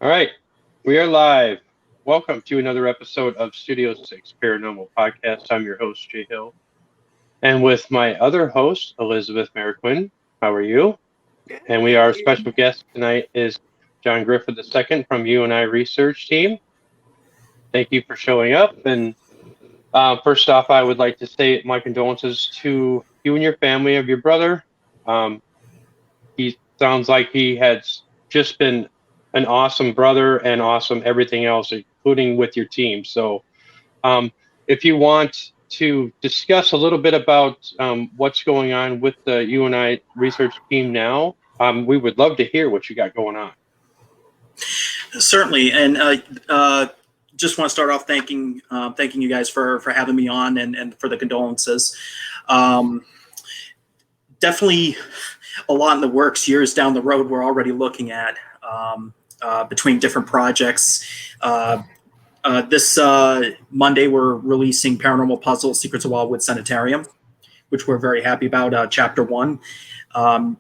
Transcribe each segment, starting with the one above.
All right, we are live. Welcome to another episode of Studio 6 Paranormal Podcast. I'm your host, Jay Hill, and with my other host, Elizabeth Merriquin. How are you? And our special guest tonight is John Griffin II from Uini Research Team. Thank you for showing up. And first off, I would like to say my condolences to you and your family of your brother. He sounds like he has just been an awesome brother and awesome everything else, including with your team. So, if you want to discuss a little bit about what's going on with the UNI research team now, we would love to hear what you got going on. Certainly, and just want to start off thanking you guys for having me on and for the condolences. Definitely a lot in the works. Years down the road, we're already looking at between different projects. This Monday, we're releasing Paranormal Puzzle: Secrets of Wildwood Sanitarium, which we're very happy about. Chapter 1.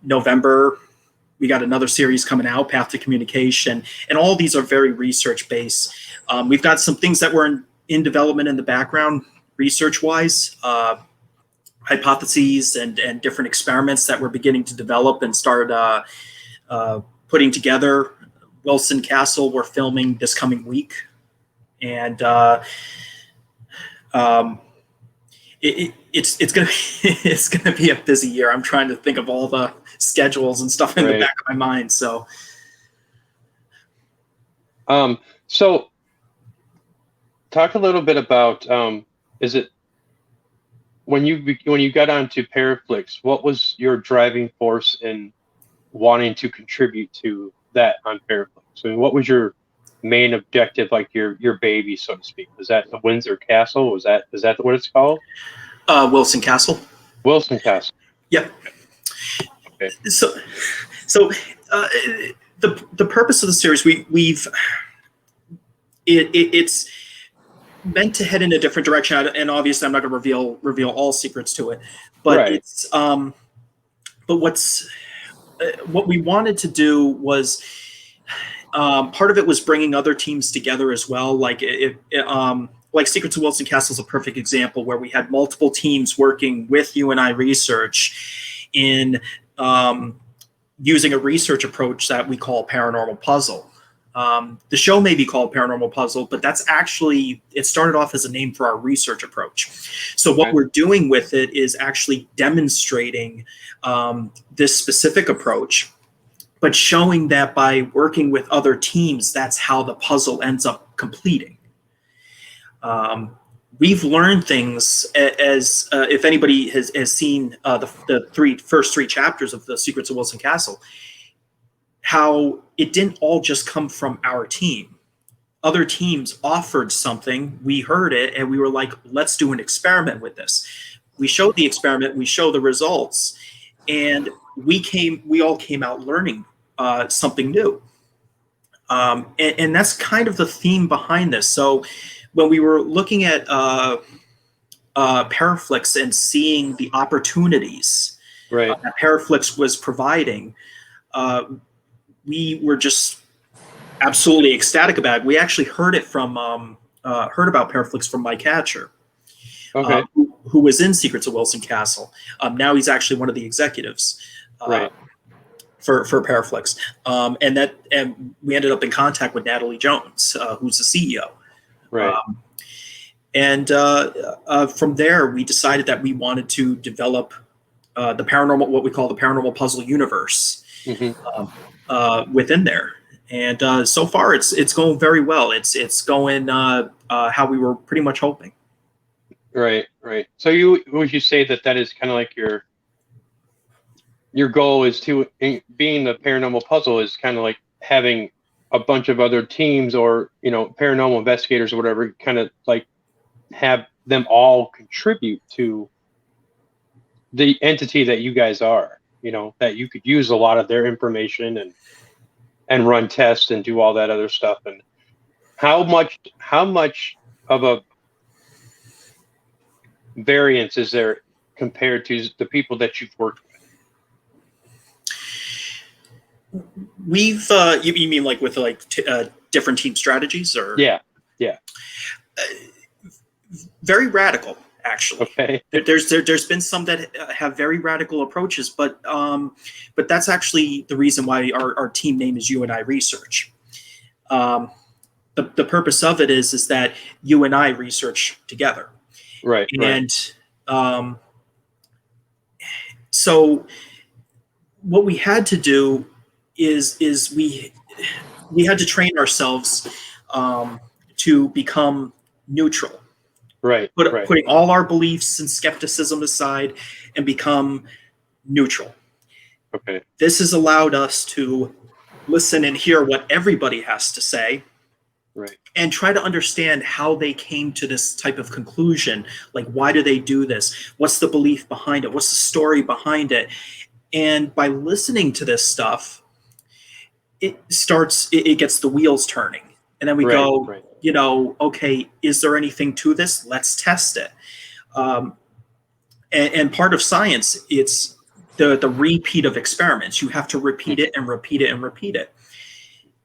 November, we got another series coming out, Path to Communication, and all of these are very research-based. We've got some things that were in development in the background, research-wise, hypotheses and different experiments that we're beginning to develop and start putting together. Wilson Castle, we're filming this coming week, and it's gonna be a busy year. I'm trying to think of all the schedules and stuff in the back of my mind. So talk a little bit about is it when you got onto Paraflix, what was your driving force in wanting to contribute to that on Paraflix? I mean, what was your main objective, like your baby, so to speak? Was that the Windsor Castle? Is that what it's called? Wilson Castle. Wilson Castle. Yep. Okay. So the purpose of the series, it's meant to head in a different direction, and obviously I'm not going to reveal all secrets to it, but it's but what we wanted to do was part of it was bringing other teams together as well. Like Secrets of Wilson Castle is a perfect example where we had multiple teams working with UNI Research in using a research approach that we call Paranormal Puzzle. The show may be called Paranormal Puzzle, but it started off as a name for our research approach. So what we're doing with it is actually demonstrating this specific approach, but showing that by working with other teams, that's how the puzzle ends up completing. We've learned things as if anybody has seen the first three chapters of the Secrets of Wilson Castle, how it didn't all just come from our team. Other teams offered something, we heard it, and we were like, let's do an experiment with this. We showed the experiment, we showed the results, and we all came out learning something new. And that's kind of the theme behind this. So when we were looking at Paraflix and seeing the opportunities that Paraflix was providing, we were just absolutely ecstatic about it. We actually heard about Paraflix from Mike Hatcher, who was in Secrets of Wilson Castle. Now he's actually one of the executives for Paraflix, and we ended up in contact with Natalie Jones, who's the CEO. From there, we decided that we wanted to develop what we call the paranormal puzzle universe within there. And so far, it's going very well. It's going how we were pretty much hoping. Right. So would you say that is kind of like your goal is to being the paranormal puzzle is kind of like having a bunch of other teams or paranormal investigators or whatever, kind of like have them all contribute to the entity that you guys are, that you could use a lot of their information and run tests and do all that other stuff. And how much of a variance is there compared to the people that you've worked with? We've you mean like with like different team strategies, or Yeah. Very radical, actually. Okay. There's been some that have very radical approaches, but that's actually the reason why our team name is Uini Research. The purpose of it is that you and I research together, Right. and so what we had to do is we had to train ourselves to become neutral. Right. Putting all our beliefs and skepticism aside and become neutral. Okay. This has allowed us to listen and hear what everybody has to say. Right. And try to understand how they came to this type of conclusion. Like, why do they do this? What's the belief behind it? What's the story behind it? And by listening to this stuff, it gets the wheels turning. And then we go, okay, is there anything to this? Let's test it. And part of science, it's the repeat of experiments. You have to repeat it and repeat it and repeat it.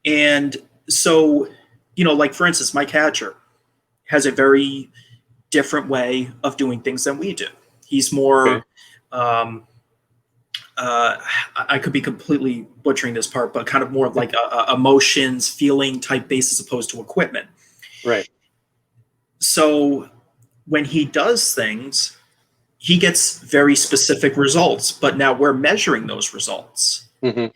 And so, like for instance, my catcher has a very different way of doing things than we do. He's more, I could be completely butchering this part, but kind of more of like a emotions, feeling type base as opposed to equipment. Right. So when he does things, he gets very specific results, but now we're measuring those results. Mm-hmm.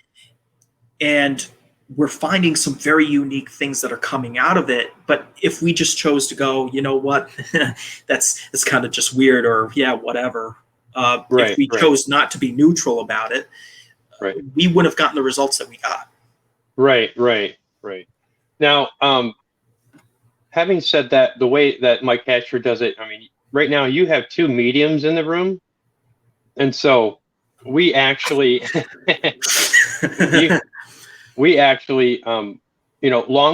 And we're finding some very unique things that are coming out of it. But if we just chose to go, you know what, that's kind of just weird, or yeah, whatever. If we chose not to be neutral about it, we wouldn't have gotten the results that we got. Right. Now, having said that, the way that my catcher does it, I mean, right now you have two mediums in the room. And so we actually, long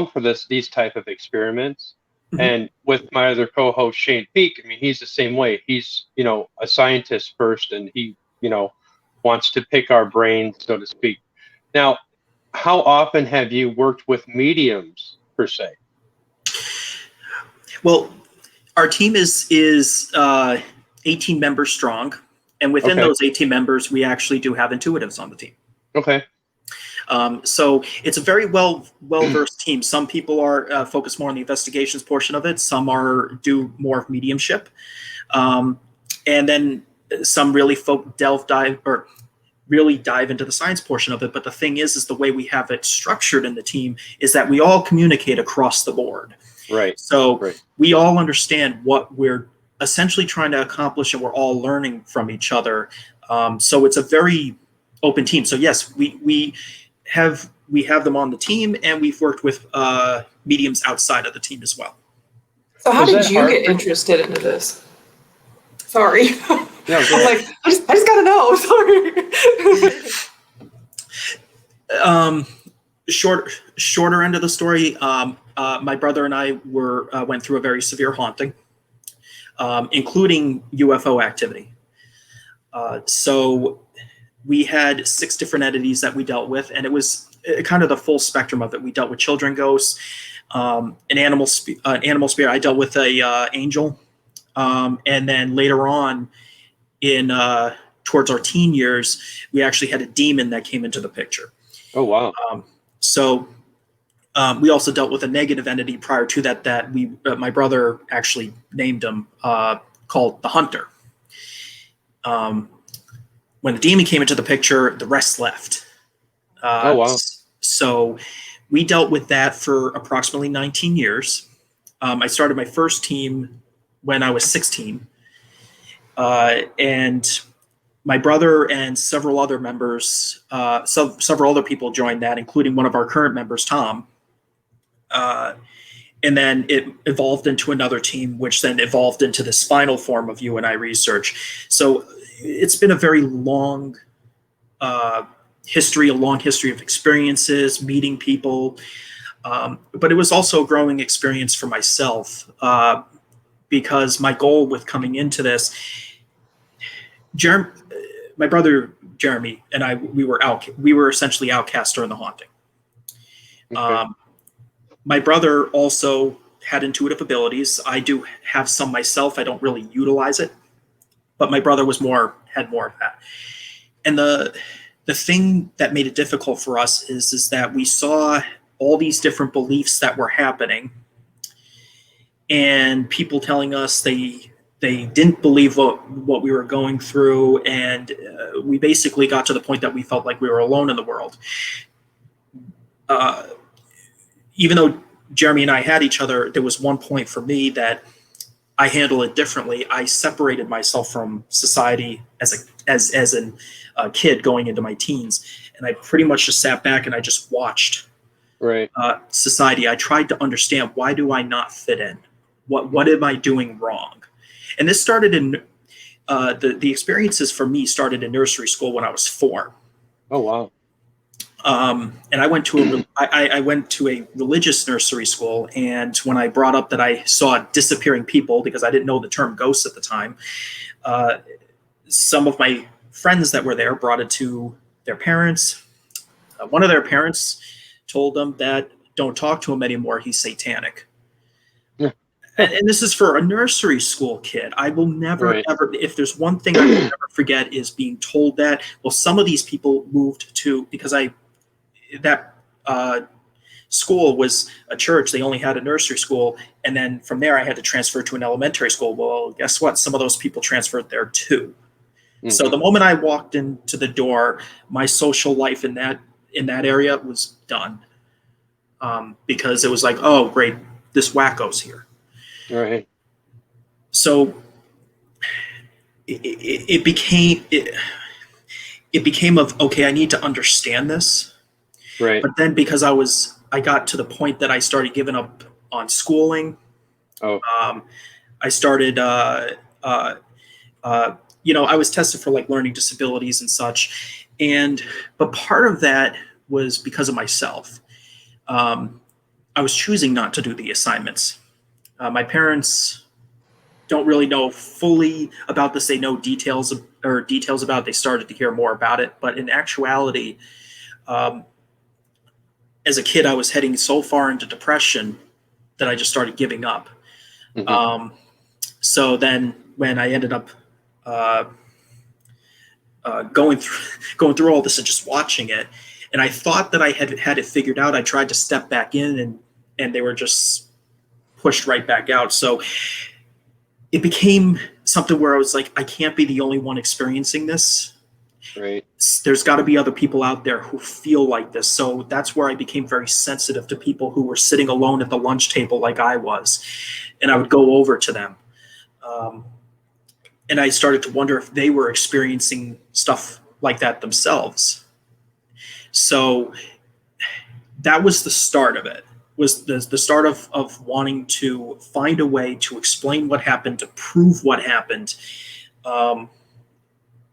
for these type of experiments. Mm-hmm. And with my other co-host, Shane Peak, I mean, he's the same way. He's, a scientist first, and he, wants to pick our brains, so to speak. Now, how often have you worked with mediums per se? Well, our team is 18 members strong. And within those 18 members, we actually do have intuitives on the team. Okay. So it's a very well-versed team. Some people are focused more on the investigations portion of it. Some do more of mediumship. And then some really dive into the science portion of it. But the thing is the way we have it structured in the team is that we all communicate across the board. Right. So we all understand what we're essentially trying to accomplish, and we're all learning from each other. So it's a very open team. So yes, we have them on the team, and we've worked with mediums outside of the team as well. So how did you get interested into this? Sorry. No, I'm like, I just gotta know. Sorry. Shorter end of the story. My brother and I went through a very severe haunting, including UFO activity. So we had 6 different entities that we dealt with, and it was kind of the full spectrum of it. We dealt with children ghosts, an animal spirit. I dealt with a angel, and then later on, towards our teen years, we actually had a demon that came into the picture. Oh wow! So we also dealt with a negative entity prior to that my brother actually named him, called the Hunter. When the demon came into the picture, the rest left. Oh wow! So we dealt with that for approximately 19 years. I started my first team when I was 16. And my brother and several other members, several other people joined that, including one of our current members, Tom. And then it evolved into another team, which then evolved into this final form of Uini Research. So it's been a very long history of experiences, meeting people. But it was also a growing experience for myself, because my goal with coming into this, my brother Jeremy and I, we were essentially outcast during the haunting. Okay. My brother also had intuitive abilities. I do have some myself. I don't really utilize it, but my brother had more of that. And the thing that made it difficult for us is that we saw all these different beliefs that were happening, and people telling us they didn't believe what we were going through, and we basically got to the point that we felt like we were alone in the world. Even though Jeremy and I had each other, there was one point for me that I handled it differently. I separated myself from society as a kid going into my teens, and I pretty much just sat back and I just watched society. I tried to understand, why do I not fit in? What am I doing wrong? And this started in the experiences for me started in nursery school when I was 4. Oh wow. And I went to a religious nursery school, and when I brought up that I saw disappearing people, because I didn't know the term ghosts at the time, some of my friends that were there brought it to their parents. One of their parents told them that don't talk to him anymore, he's satanic. Yeah. And this is for a nursery school kid. I will never, ever, if there's one thing I will never forget, is being told that. Well, some of these people moved to, because that school was a church. They only had a nursery school. And then from there, I had to transfer to an elementary school. Well, guess what? Some of those people transferred there too. Mm-hmm. So the moment I walked into the door, my social life in that area was done. Because it was like, oh, great, this wacko's here. Right. So it became of, okay, I need to understand this. Right. But then because I got to the point that I started giving up on schooling. Oh. I started, I was tested for like learning disabilities and such. But part of that was because of myself. I was choosing not to do the assignments. My parents don't really know fully about this. They know details about it. They started to hear more about it. But in actuality, as a kid, I was heading so far into depression that I just started giving up. Mm-hmm. So then when I ended up going through all this and just watching it, and I thought that I had it figured out, I tried to step back in, and they were just pushed right back out. So it became something where I was like, I can't be the only one experiencing this. Right. There's got to be other people out there who feel like this. So that's where I became very sensitive to people who were sitting alone at the lunch table like I was. And I would go over to them. And I started to wonder if they were experiencing stuff like that themselves. So that was the start of it, was the start of wanting to find a way to explain what happened, to prove what happened,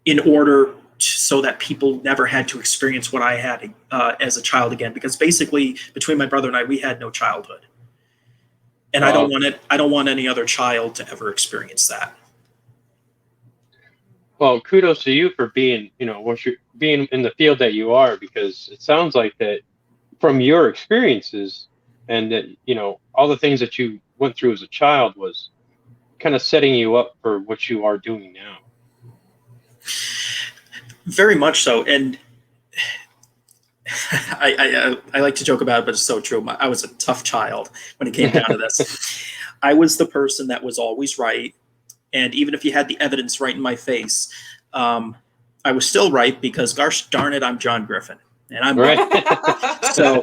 in order so that people never had to experience what I had as a child again. Because basically, between my brother and I, we had no childhood, and I don't want any other child to ever experience that. Well, kudos to you for being in the field that you are, because it sounds like that from your experiences, and that all the things that you went through as a child was kind of setting you up for what you are doing now. Very much so. And I like to joke about it, but it's so true. I was a tough child when it came down to this. I was the person that was always right. And even if you had the evidence right in my face, I was still right, because gosh darn it, I'm John Griffin. And I'm right. So,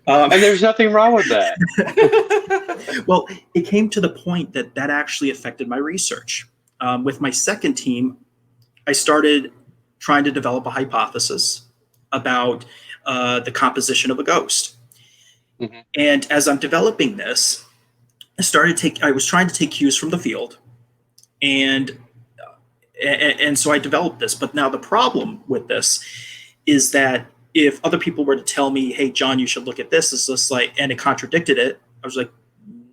and there's nothing wrong with that. Well, it came to the point that actually affected my research. With my second team, I started trying to develop a hypothesis about the composition of a ghost. Mm-hmm. And as I'm developing this, I was trying to take cues from the field, and so I developed this. But now the problem with this is that if other people were to tell me, hey, John, you should look at this, it's just like, and it contradicted it, I was like,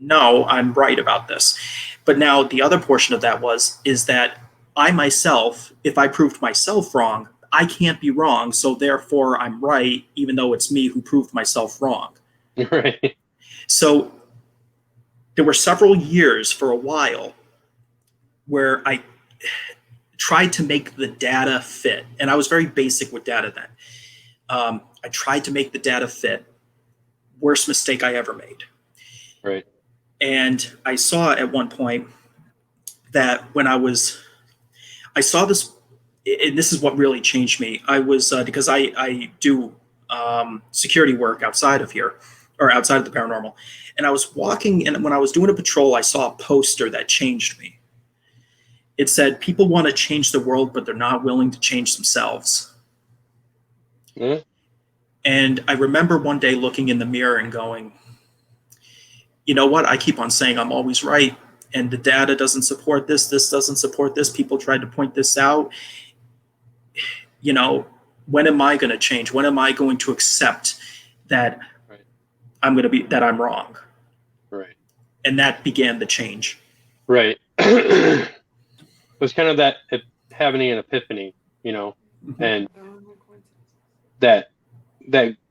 no, I'm right about this. But now the other portion of that is that I myself, if I proved myself wrong, I can't be wrong. So therefore I'm right, even though it's me who proved myself wrong. Right. So there were several years for a while where I tried to make the data fit. And I was very basic with data then. I tried to make the data fit. Worst mistake I ever made. Right. And I saw at one point that when I saw this, and this is what really changed me. I was, because I do security work outside of here, or outside of the paranormal. And I was walking, and when I was doing a patrol, I saw a poster that changed me. It said, people want to change the world, but they're not willing to change themselves. Yeah. And I remember one day looking in the mirror and going, you know what? I keep on saying I'm always right. And the data doesn't support this. This doesn't support this. People tried to point this out. You know, when am I going to change? When am I going to accept that that I'm wrong? Right. And that began the change. Right. It was kind of that having an epiphany, you know, and that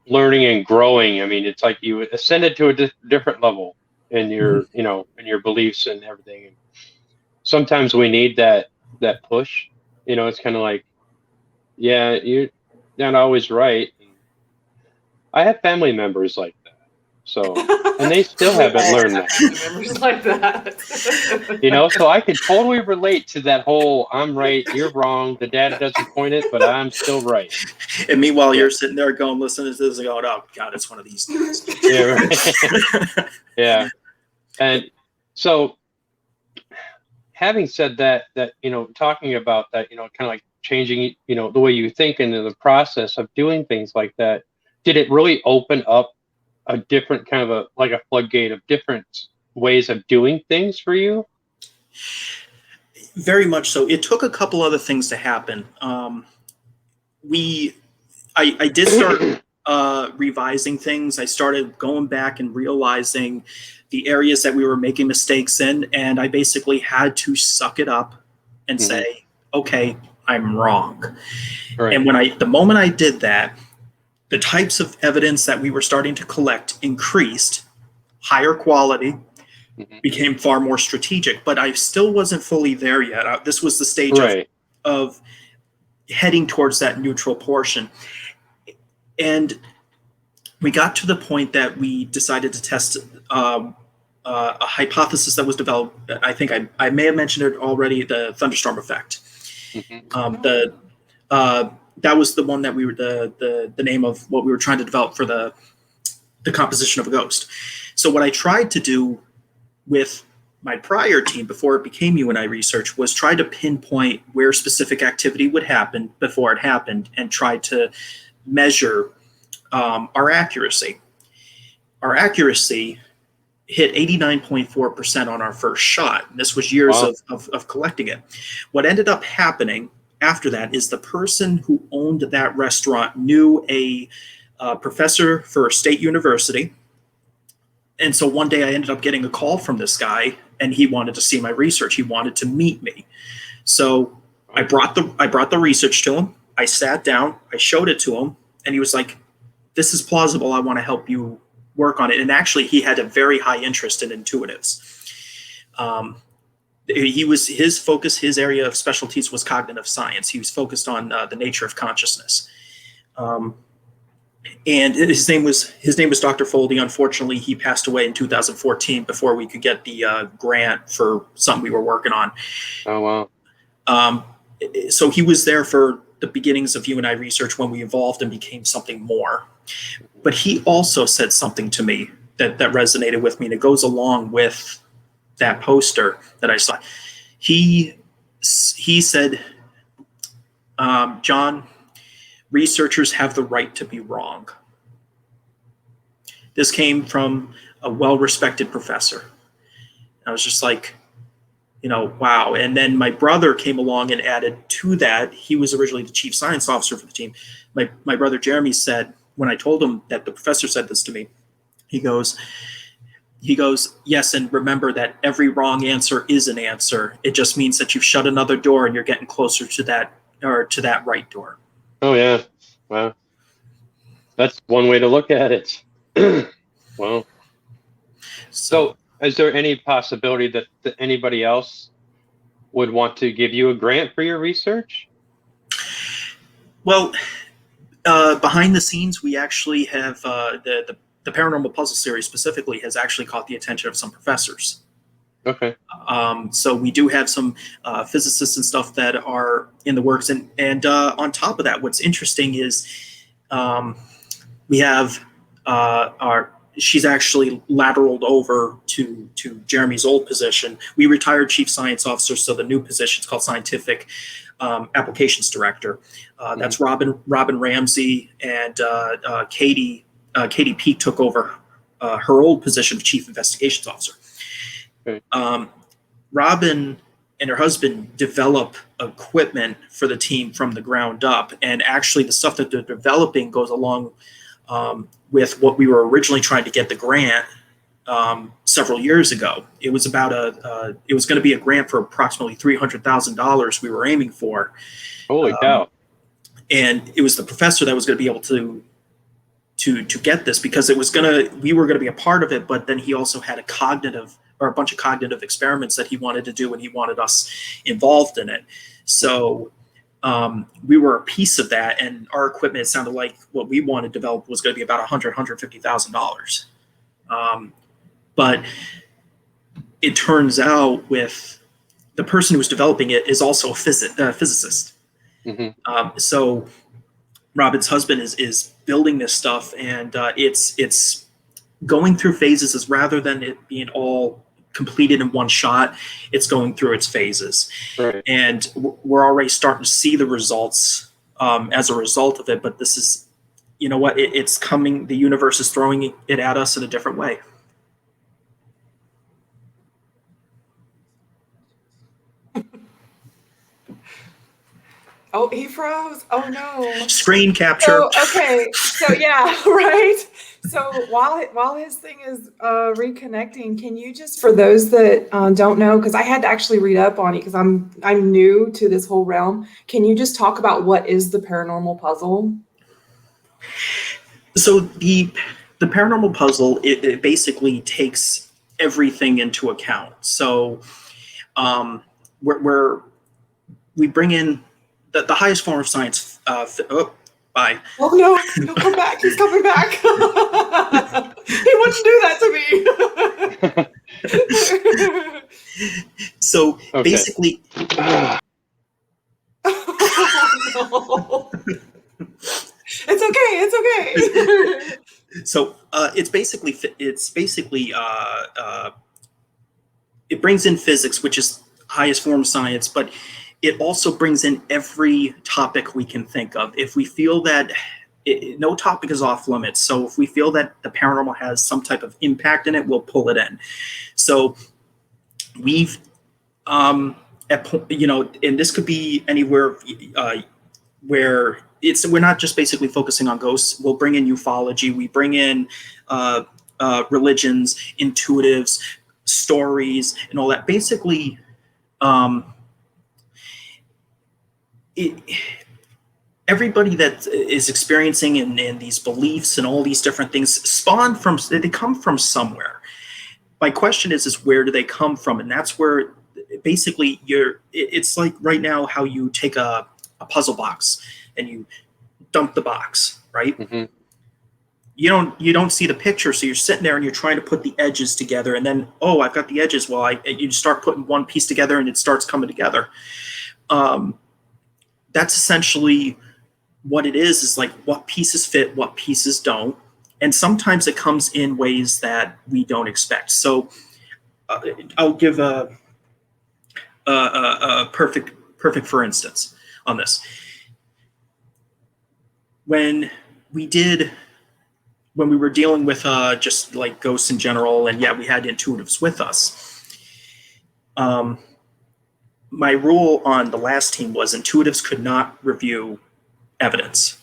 learning and growing. I mean, it's like you ascended to a different level in your, you know, in your beliefs and everything. And sometimes we need that push. You know, it's kind of like, yeah, you're not always right. I have family members like that. So, and they still haven't learned that. Members like that. You know, so I can totally relate to that whole I'm right, you're wrong, the data doesn't point it, but I'm still right. And meanwhile, you're sitting there going, listening to this and going, oh, God, it's one of these things. Yeah, right. Yeah. And so, having said that, you know, talking about that, you know, kind of like changing, you know, the way you think and the process of doing things like that, did it really open up a different kind of like a floodgate of different ways of doing things for you? Very much so. It took a couple other things to happen. I did start revising things. I started going back and realizing the areas that we were making mistakes in, and I basically had to suck it up and say, okay, I'm wrong. Right. And the moment I did that, the types of evidence that we were starting to collect increased, higher quality, became far more strategic, but I still wasn't fully there yet. This was the stage of heading towards that neutral portion. And we got to the point that we decided to test a hypothesis that was developed. I think I may have mentioned it already, the thunderstorm effect. That was the one that we were the name of what we were trying to develop for the composition of a ghost. So what I tried to do with my prior team before it became Uini Research was try to pinpoint where specific activity would happen before it happened and try to measure our accuracy. Our accuracy hit 89.4% on our first shot. And this was years of collecting it. What ended up happening after that is the person who owned that restaurant knew a professor for a state university. And so one day I ended up getting a call from this guy, and he wanted to see my research. He wanted to meet me. So I brought the research to him. I sat down, I showed it to him, and he was like, this is plausible. I want to help you work on it. And actually, he had a very high interest in intuitives. His focus, his area of specialties was cognitive science. He was focused on the nature of consciousness. And his name was Dr. Foldy. Unfortunately, he passed away in 2014 before we could get the grant for something we were working on. Oh, wow. So he was there for the beginnings of Uini Research when we evolved and became something more. But he also said something to me that resonated with me, and it goes along with that poster that I saw. He said, John, researchers have the right to be wrong. This came from a well-respected professor. I was just like, wow. And then my brother came along and added to that. He was originally the chief science officer for the team. My brother Jeremy said, when I told him that the professor said this to me, he goes, yes, and remember that every wrong answer is an answer. It just means that you've shut another door and you're getting closer to that right door. Oh, yeah. Wow. That's one way to look at it. Well, so is there any possibility that anybody else would want to give you a grant for your research? Well, behind the scenes, we actually have the Paranormal Puzzle series specifically has actually caught the attention of some professors. Okay. So we do have some physicists and stuff that are in the works, and on top of that, what's interesting is we have she's actually lateraled over to Jeremy's old position. We retired chief science officer, so the new position is called scientific applications director. That's Robin Ramsey, and Katie Peak took over her old position of chief investigations officer. Okay. Robin and her husband develop equipment for the team from the ground up, and actually the stuff that they're developing goes along with what we were originally trying to get the grant several years ago. It was about it was going to be a grant for approximately $300,000 we were aiming for. Holy cow! And it was the professor that was going to be able to get this, because we were going to be a part of it, but then he also had a bunch of cognitive experiments that he wanted to do, and he wanted us involved in it. So we were a piece of that, and our equipment, it sounded like what we wanted to develop was going to be about $150,000. But it turns out with the person who was developing it is also a physicist. So Robin's husband is building this stuff, and it's going through phases, as rather than it being all completed in one shot, it's going through its phases. Right. And we're already starting to see the results as a result of it. But this is, you know what, it's coming. The universe is throwing it at us in a different way. Oh, he froze. Oh no. Screen capture. So, okay. So yeah, right. So while his thing is reconnecting, can you just, for those that don't know, because I had to actually read up on it because I'm new to this whole realm, can you just talk about what is the paranormal puzzle? So the paranormal puzzle, it basically takes everything into account. So we bring in the highest form of science. Bye. Oh no, he'll come back. He's coming back. He wouldn't do that to me. So basically, oh, no. It's okay. So it's basically it brings in physics, which is highest form of science, but it also brings in every topic we can think of. If we feel that no topic is off limits, so if we feel that the paranormal has some type of impact in it, we'll pull it in. So we've, and this could be anywhere where we're not just basically focusing on ghosts. We'll bring in ufology. We bring in religions, intuitives, stories, and all that. Basically, everybody that is experiencing and these beliefs and all these different things they come from somewhere. My question is where do they come from? And that's where basically it's like right now how you take a puzzle box and you dump the box, right? Mm-hmm. You don't see the picture, so you're sitting there and you're trying to put the edges together, and then I've got the edges. Well, you start putting one piece together and it starts coming together. That's essentially what it is like what pieces fit, what pieces don't. And sometimes it comes in ways that we don't expect. So I'll give a perfect for instance on this. When we were dealing with just like ghosts in general, and we had intuitives with us. My rule on the last team was intuitives could not review evidence.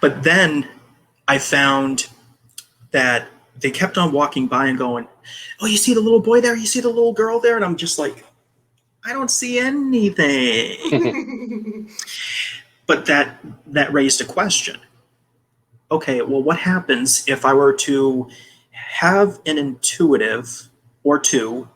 But then I found that they kept on walking by and going, "Oh, you see the little boy there? You see the little girl there?" And I'm just like, I don't see anything. But that raised a question. okay, well, what happens if I were to have an intuitive or two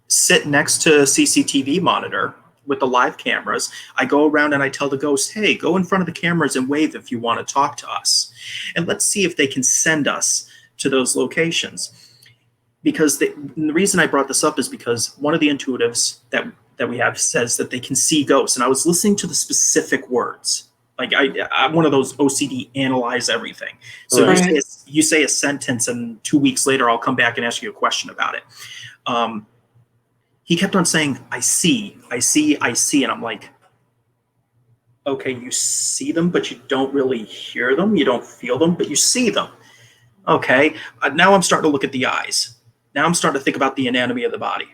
sit next to a CCTV monitor with the live cameras? I go around and I tell the ghost, hey, go in front of the cameras and wave if you want to talk to us. And let's see if they can send us to those locations. Because the reason I brought this up is because one of the intuitives that we have says that they can see ghosts. And I was listening to the specific words. Like I'm one of those OCD analyze everything. So Right. you say a sentence and 2 weeks later, I'll come back and ask you a question about it. He kept on saying, I see. And I'm like, okay, you see them, but you don't really hear them. You don't feel them, but you see them. Okay. Now I'm starting to look at the eyes. Now I'm starting to think about the anatomy of the body.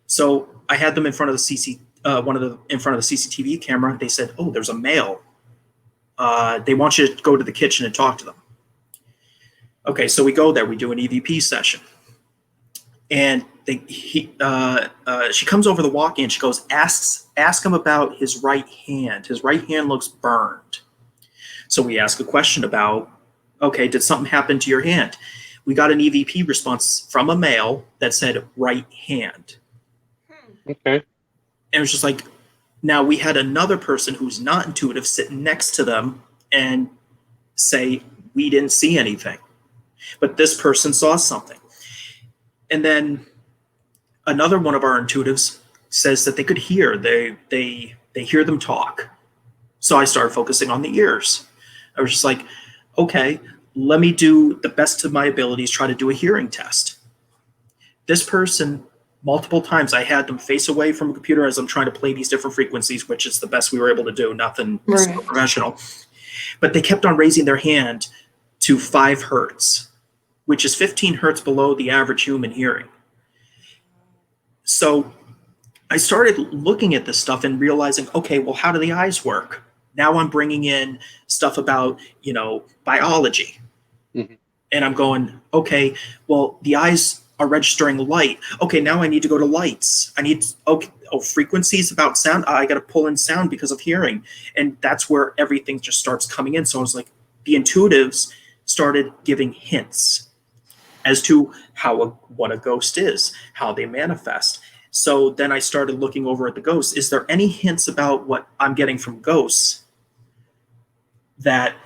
So I had them in front of the in front of the CCTV camera. They said, oh, there's a male. They want you to go to the kitchen and talk to them. Okay, so we go there. We do an EVP session. And she comes over the walk-in. She goes, ask him about his right hand. His right hand looks burned. So we ask a question about, okay, did something happen to your hand? We got an EVP response from a male that said right hand. Okay. And it was just like, now we had another person who's not intuitive sitting next to them and say, we didn't see anything, but this person saw something. And then another one of our intuitives says that they could hear, they hear them talk. So I started focusing on the ears. I was just like, okay, let me do the best of my abilities, try to do a hearing test. This person, multiple times, I had them face away from a computer as I'm trying to play these different frequencies, which is the best we were able to do, nothing so professional. But they kept on raising their hand to 5 hertz, which is 15 hertz below the average human hearing. So I started looking at this stuff and realizing, okay, well, how do the eyes work? Now I'm bringing in stuff about, biology. Mm-hmm. And I'm going, okay, well, the eyes are registering light. Okay, now I need to go to lights. I need, frequencies about sound. I got to pull in sound because of hearing. And that's where everything just starts coming in. So I was like, the intuitives started giving hints as to what a ghost is, how they manifest. So then I started looking over at the ghosts. Is there any hints about what I'm getting from ghosts that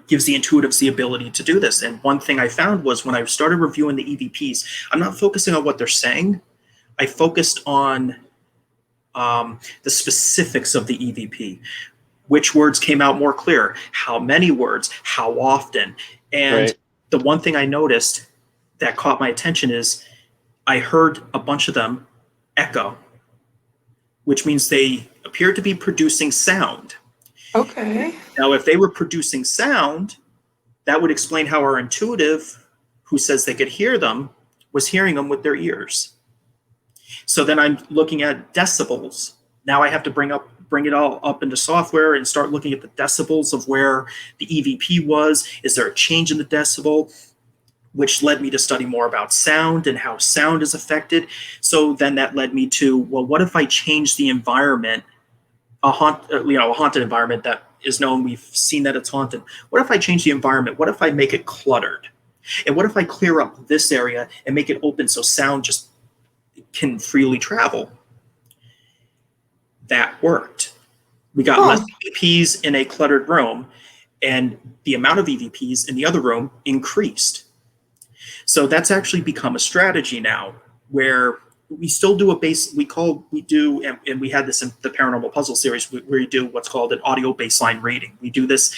gives the intuitives the ability to do this? And one thing I found was when I started reviewing the EVPs, I'm not focusing on what they're saying. I focused on the specifics of the EVP. Which words came out more clear? How many words? How often? And the one thing I noticed that caught my attention is I heard a bunch of them echo, which means they appear to be producing sound. Okay. Now, if they were producing sound, that would explain how our intuitive, who says they could hear them, was hearing them with their ears. So then I'm looking at decibels. Now I have to bring it all up into software and start looking at the decibels of where the EVP was. Is there a change in the decibel? Which led me to study more about sound and how sound is affected. So then that led me to, well, what if I change the environment, a haunted environment that is known, we've seen that it's haunted. What if I change the environment? What if I make it cluttered? And what if I clear up this area and make it open so sound just can freely travel? That worked. We got less EVPs in a cluttered room, and the amount of EVPs in the other room increased. So that's actually become a strategy now, where we still do and we had this in the Paranormal Puzzle series, where we do what's called an audio baseline reading. We do this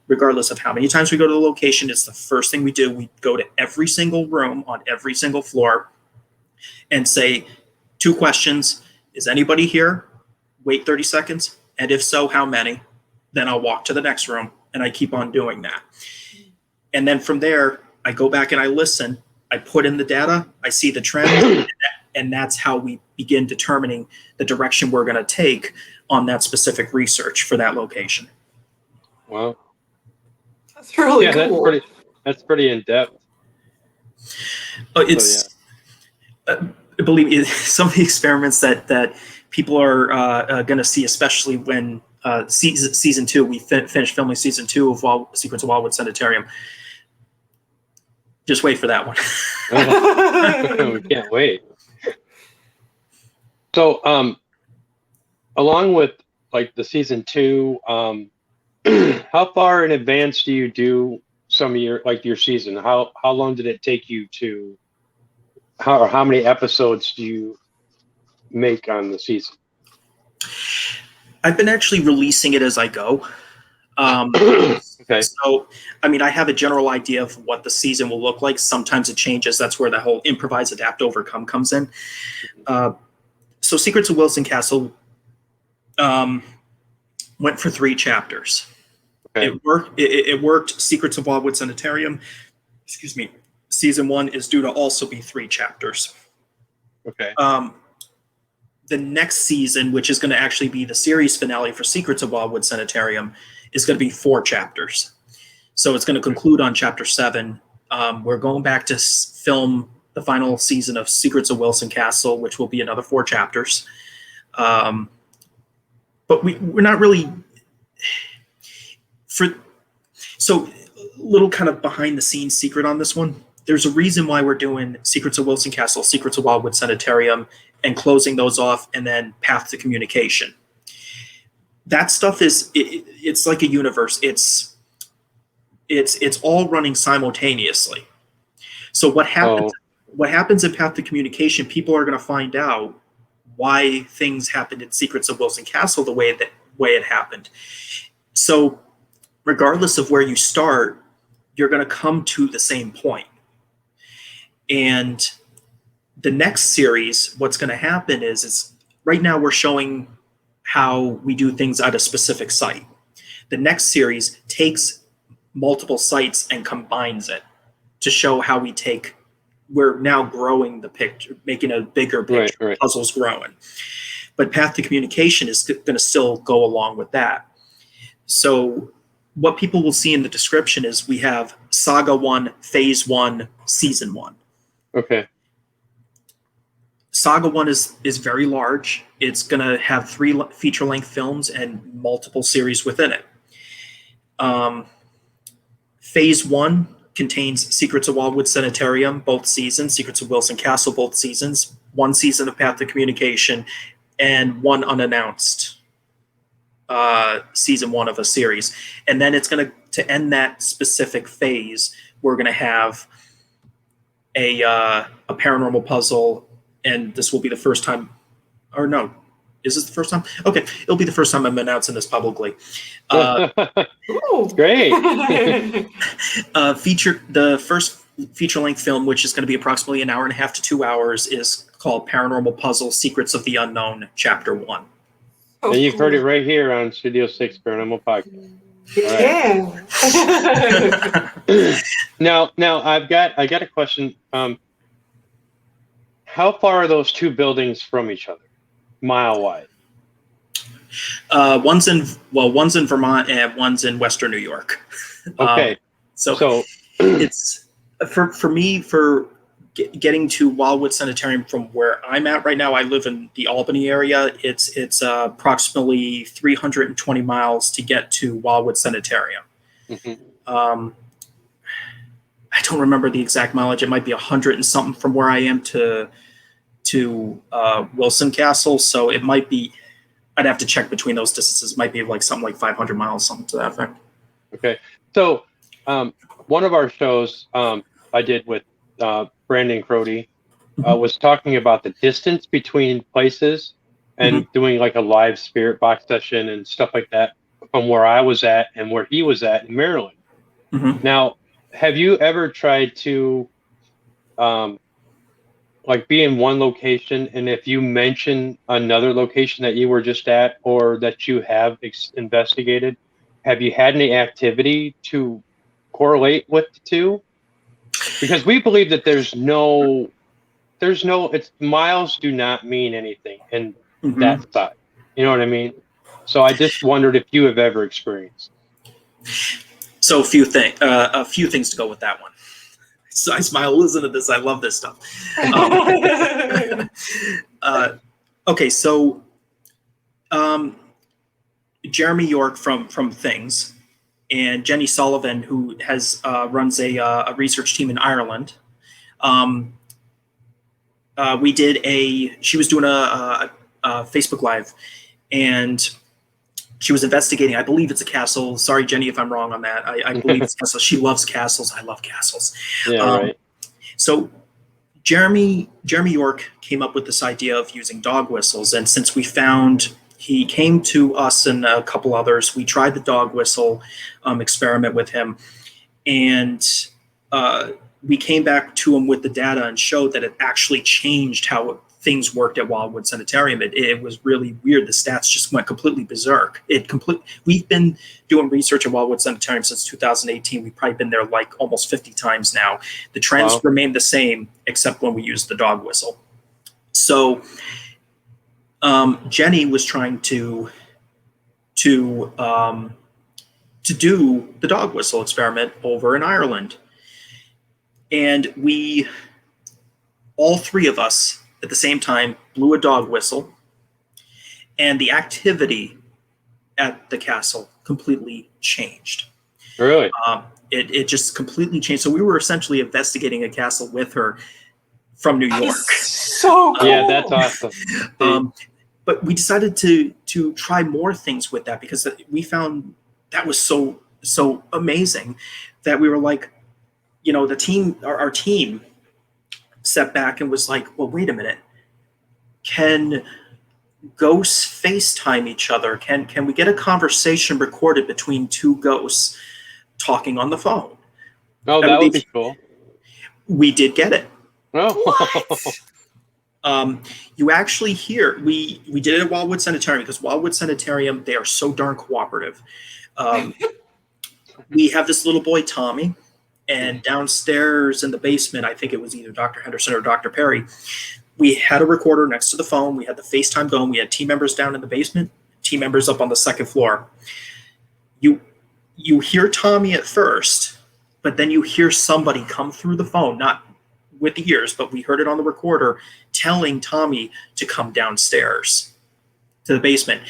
regardless of how many times we go to the location. It's the first thing we do. We go to every single room on every single floor and say 2 questions. Is anybody here? Wait 30 seconds. And if so, how many? Then I'll walk to the next room, and I keep on doing that. And then from there, I go back and I listen. I put in the data. I see the trend. And that's how we begin determining the direction we're going to take on that specific research for that location. Wow. That's really cool. That's pretty in depth. Believe me, some of the experiments that people are going to see, especially when season 2. We finished filming season 2 of Secrets of Wildwood Sanitarium. Just wait for that one. We can't wait. So, along with like the season 2, how far in advance do you do some of your season? How long did it take you to? How many episodes do you make on the season? I've been actually releasing it as I go. Okay. So, I mean, I have a general idea of what the season will look like. Sometimes it changes. That's where the whole improvise, adapt, overcome comes in. So Secrets of Wilson Castle went for 3 chapters. Okay. It worked. Secrets of Wildwood Sanitarium, season 1 is due to also be 3 chapters. Okay. The next season, which is going to actually be the series finale for Secrets of Wildwood Sanitarium, is going to be 4 chapters. So it's going to conclude on chapter 7. We're going back to film the final season of Secrets of Wilson Castle, which will be another 4 chapters. But we're not really so little kind of behind the scenes secret on this one. There's a reason why we're doing Secrets of Wilson Castle, Secrets of Wildwood Sanitarium, and closing those off, and then Path to Communication. That stuff it's like a universe. It's all running simultaneously. So what happens in Path to Communication, people are going to find out why things happened in Secrets of Wilson Castle the way it happened. So regardless of where you start, you're going to come to the same point. And the next series, what's going to happen is right now we're showing how we do things at a specific site. The next series takes multiple sites and combines it to show how we're now growing the picture, making a bigger picture, right. Puzzles growing. But Path to Communication is going to still go along with that. So what people will see in the description is we have Saga 1, Phase 1, Season 1. Okay. Saga 1 is very large. It's going to have 3 feature-length films and multiple series within it. Phase 1 contains Secrets of Wildwood Sanitarium, both seasons, Secrets of Wilson Castle, both seasons, 1 season of Path to Communication, and 1 unannounced season 1 of a series. And then it's going to end that specific phase, we're going to have a paranormal puzzle, and this will be the first time, or no, is this the first time? Okay, it'll be the first time I'm announcing this publicly. Great. The first feature-length film, which is going to be approximately 1.5 hours to 2 hours, is called Paranormal Puzzle: Secrets of the Unknown, Chapter 1. And you've heard it right here on Studio 6 Paranormal Podcast. Yeah. Now I got a question. How far are those 2 buildings from each other, mile wide? One's in Vermont and one's in Western New York. Okay. So it's for me, for getting to Wildwood Sanitarium from where I'm at right now. I live in the Albany area. It's approximately 320 miles to get to Wildwood Sanitarium. Mm-hmm. I don't remember the exact mileage. It might be 100 and something from where I am to Wilson Castle. So it might be, I'd have to check between those distances. It might be like something like 500 miles, something to that effect. Okay. So one of our shows I did with Brandon Crody was talking about the distance between places and doing like a live spirit box session and stuff like that from where I was at and where he was at in Maryland. Mm-hmm. Now, have you ever tried to like be in one location, and if you mention another location that you were just at or that you have investigated, have you had any activity to correlate with the 2? Because we believe that there's no, it's miles do not mean anything in that side. You know what I mean? So I just wondered if you have ever experienced. So a few things to go with that one. So I smile listening to this. I love this stuff. Okay, so Jeremy York from Things, and Jenny Sullivan, who has runs a research team in Ireland. We did she was doing a Facebook Live, and she was investigating. I believe it's a castle. Sorry, Jenny, if I'm wrong on that. I believe it's a castle. She loves castles. I love castles. Yeah, right. So Jeremy York came up with this idea of using dog whistles, and since he came to us and a couple others, we tried the dog whistle experiment with him, and we came back to him with the data and showed that it actually changed how things worked at Wildwood Sanitarium. It was really weird. The stats just went completely berserk. We've been doing research at Wildwood Sanitarium since 2018. We've probably been there like almost 50 times now. The trends remain the same, except when we use the dog whistle. So Jenny was trying to do the dog whistle experiment over in Ireland. And all three of us at the same time blew a dog whistle, and the activity at the castle completely changed. Really? It just completely changed. So we were essentially investigating a castle with her from New York. So cool. Yeah, that's awesome. But we decided to try more things with that, because we found that was so amazing that we were like, the team, our team stepped back and was like, well, wait a minute. Can ghosts FaceTime each other? Can we get a conversation recorded between two ghosts talking on the phone? Oh, that would be cool. We did get it. Oh. You actually hear, we did it at Wildwood Sanitarium, because Wildwood Sanitarium, they are so darn cooperative. We have this little boy, Tommy, and downstairs in the basement, I think it was either Dr. Henderson or Dr. Perry, we had a recorder next to the phone. We had the FaceTime going. We had team members down in the basement, team members up on the second floor. You hear Tommy at first, but then you hear somebody come through the phone, not with the ears, but we heard it on the recorder, telling Tommy to come downstairs to the basement.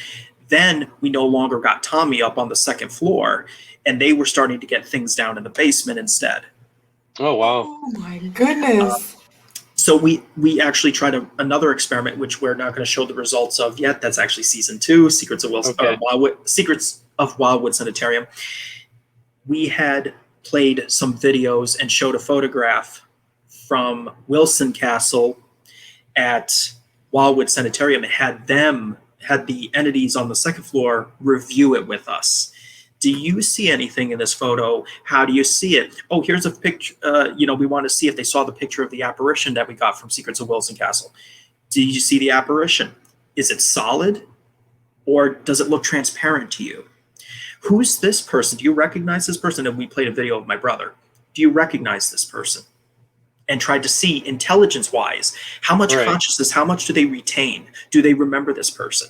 Then we no longer got Tommy up on the second floor, and they were starting to get things down in the basement instead. Oh, wow. Oh, my goodness. So we actually tried another experiment, which we're not going to show the results of yet. That's actually season 2, Secrets of Wildwood Sanitarium. We had played some videos and showed a photograph from Wilson Castle at Wildwood Sanitarium, and had the entities on the second floor review it with us. Do you see anything in this photo? How do you see it? Oh, here's a picture. We want to see if they saw the picture of the apparition that we got from Secrets of Wilson Castle. Do you see the apparition? Is it solid, or does it look transparent to you? Who's this person? Do you recognize this person? And we played a video of my brother. Do you recognize this person? And tried to see, intelligence-wise, how much consciousness, how much do they retain? Do they remember this person?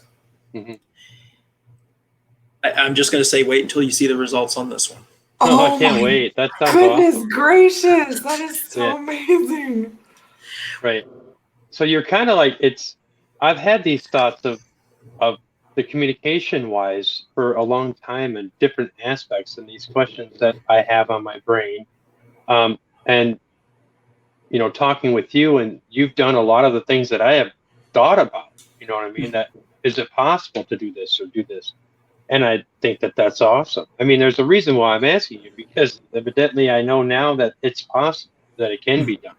Mm-hmm. I'm just going to say, wait until you see the results on this one. Oh, I can't wait. That sounds goodness awesome. gracious. That is so amazing. Right. So you're kind of like, I've had these thoughts of the communication-wise for a long time, and different aspects, and these questions that I have on my brain. And talking with you, and you've done a lot of the things that I have thought about, you know what I mean? That, is it possible to do this or do this? And I think that that's awesome. I mean, there's a reason why I'm asking you, because evidently I know now that it's possible, that it can be done,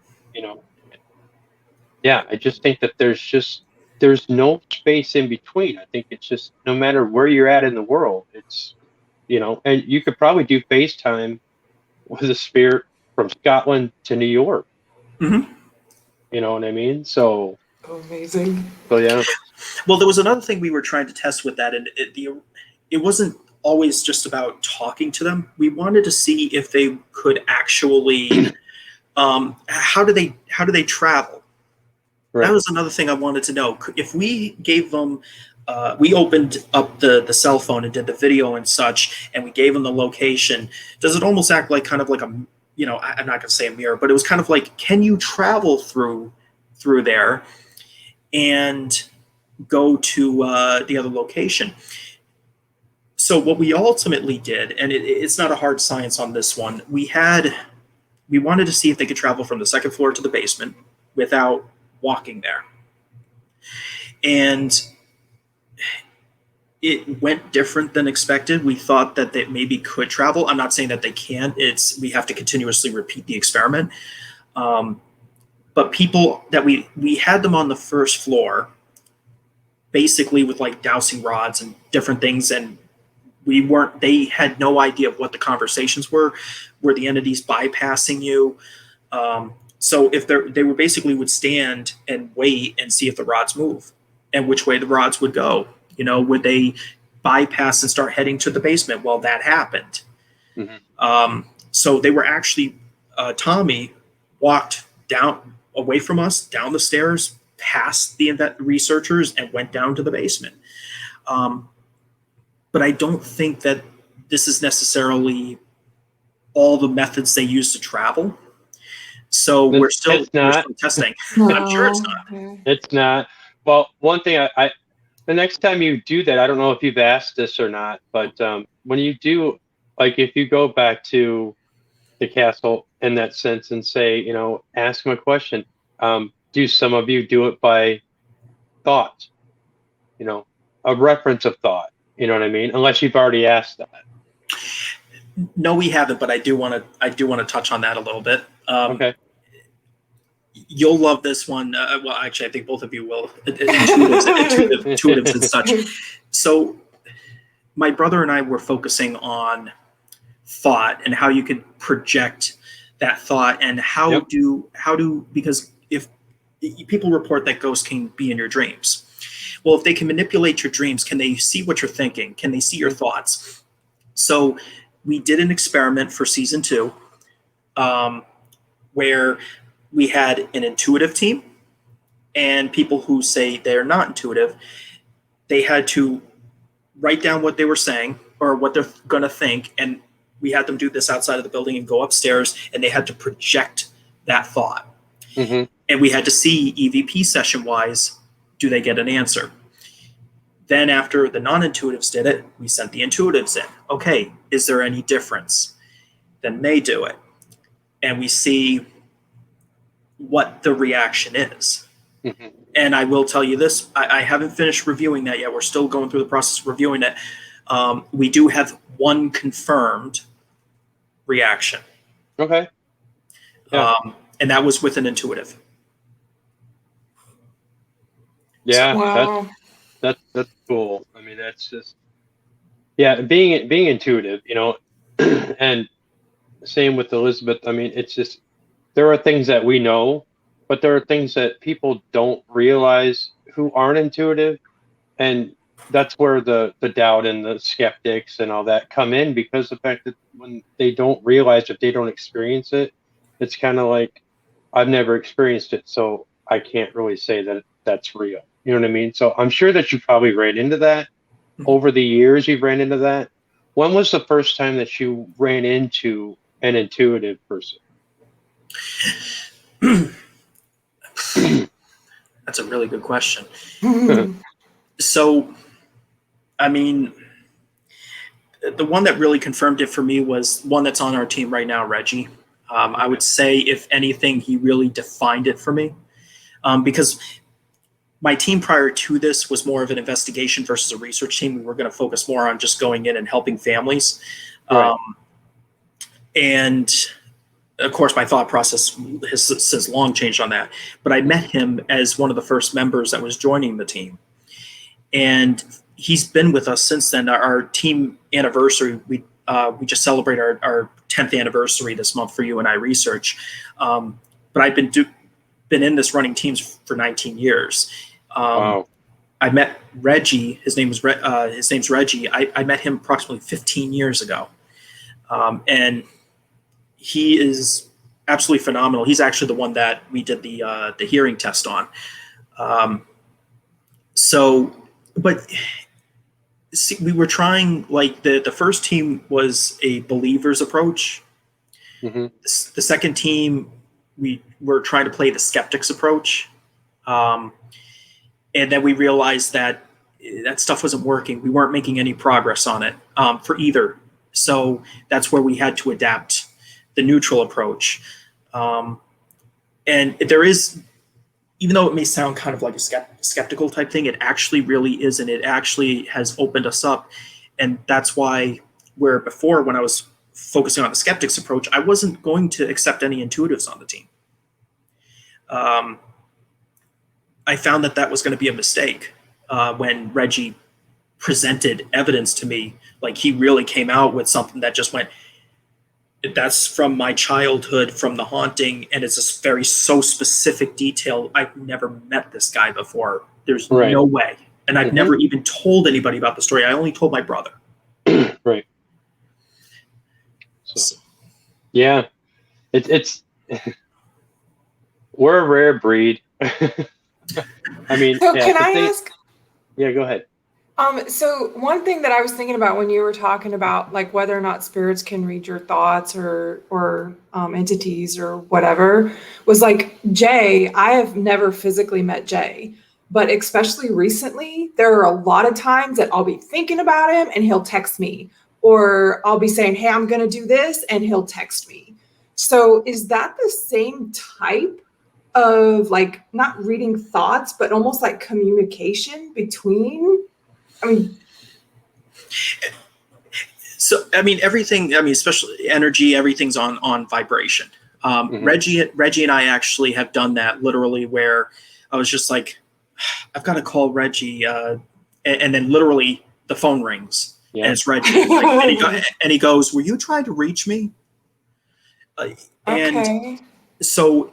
Yeah, I just think that there's no space in between. I think it's just, no matter where you're at in the world, it's, and you could probably do FaceTime with a spirit from Scotland to New York. Mm-hmm. You know what I mean? So amazing. So yeah. Well, there was another thing we were trying to test with that, and it wasn't always just about talking to them. We wanted to see if they could actually, how do they travel? Right. That was another thing I wanted to know. If we gave them, we opened up the cell phone and did the video and such, and we gave them the location, does it almost act like kind of like a, I'm not going to say a mirror, but it was kind of like, can you travel through there and go to the other location? So what we ultimately did, and it's not a hard science on this one, we wanted to see if they could travel from the second floor to the basement without walking there. And it went different than expected. We thought that they maybe could travel. I'm not saying that they can't. We have to continuously repeat the experiment. But people that we had them on the first floor, basically with like dowsing rods and different things, and they had no idea of what the conversations were the entities bypassing you. So if they were basically would stand and wait and see if the rods move and which way the rods would go. Would they bypass and start heading to the basement? Well, that happened. Mm-hmm. So they were actually, Tommy walked down away from us, down the stairs, past the researchers, and went down to the basement. But I don't think that this is necessarily all the methods they use to travel. So we're still testing. No. I'm sure it's not. It's not. Well, one thing the next time you do that, I don't know if you've asked this or not, but when you do, like if you go back to the castle in that sense and say, ask them a question, do some of you do it by thought, a reference of thought, you know what I mean? Unless you've already asked that. No, we haven't, but I do want to touch on that a little bit. Okay. You'll love this one. Well, actually, I think both of you will. Intuitives and such. So my brother and I were focusing on thought and how you could project that thought and how do because if people report that ghosts can be in your dreams. Well, if they can manipulate your dreams, can they see what you're thinking? Can they see your thoughts? So we did an experiment for season 2 where we had an intuitive team and people who say they're not intuitive. They had to write down what they were saying or what they're going to think. And we had them do this outside of the building and go upstairs, and they had to project that thought. Mm-hmm. And we had to see EVP session-wise, do they get an answer? Then after the non-intuitives did it, we sent the intuitives in. Okay, is there any difference? Then they do it. And we see what the reaction is. Mm-hmm. And I will tell you this, I haven't finished reviewing that yet. We're still going through the process of reviewing it. We do have one confirmed reaction. Okay. Yeah. And that was with an intuitive. Yeah, so, wow. that's cool. I mean, that's just being intuitive, and same with Elizabeth. I mean, it's just there are things that we know, but there are things that people don't realize who aren't intuitive, and that's where the doubt and the skeptics and all that come in, because the fact that when they don't realize, if they don't experience it, it's kind of like, I've never experienced it, so I can't really say that that's real. You know what I mean? So I'm sure that you probably ran into that over the years. You've ran into that. When was the first time that you ran into an intuitive person? That's a really good question. So, I mean, the one that really confirmed it for me was one that's on our team right now, Reggie. I would say, if anything, he really defined it for me, because my team prior to this was more of an investigation versus a research team. We were going to focus more on just going in and helping families. Right. And of course, my thought process has since long changed on that. But I met him as one of the first members that was joining the team. And he's been with us since then. Our team anniversary, we just celebrate our 10th anniversary this month for Uini Research. But I've been in this running teams for 19 years. Wow. I met Reggie. His name's Reggie. I met him approximately 15 years ago, and he is absolutely phenomenal. He's actually the one that we did the hearing test on. But see, we were trying, like, the first team was a believer's approach. Mm-hmm. The second team, we were trying to play the skeptic's approach. And then we realized that that stuff wasn't working. We weren't making any progress on it for either. So that's where we had to adapt the neutral approach. And there is, even though it may sound kind of like a skeptical type thing, it actually really isn't. It actually has opened us up. And that's why where before, when I was focusing on the skeptics approach, I wasn't going to accept any intuitives on the team. I found that was going to be a mistake when Reggie presented evidence to me. Like, he really came out with something that just went, that's from my childhood, from the haunting, and it's a very so specific detail. I've never met this guy before. There's no way. And I've never even told anybody about the story. I only told my brother. Right. So, yeah, it's we're a rare breed. I mean, so can I ask? Yeah, go ahead. So one thing that I was thinking about when you were talking about like whether or not spirits can read your thoughts or entities or whatever was like Jay. I have never physically met Jay, but especially recently, there are a lot of times that I'll be thinking about him and he'll text me, or I'll be saying, "Hey, I'm going to do this," and he'll text me. So is that the same type of like not reading thoughts, but almost like communication between? I mean, so I mean everything. I mean, especially energy. Everything's on vibration. Reggie and I actually have done that literally, where I was just like, I've got to call Reggie, and then literally the phone rings and it's Reggie, and he goes, "Were you trying to reach me?" And so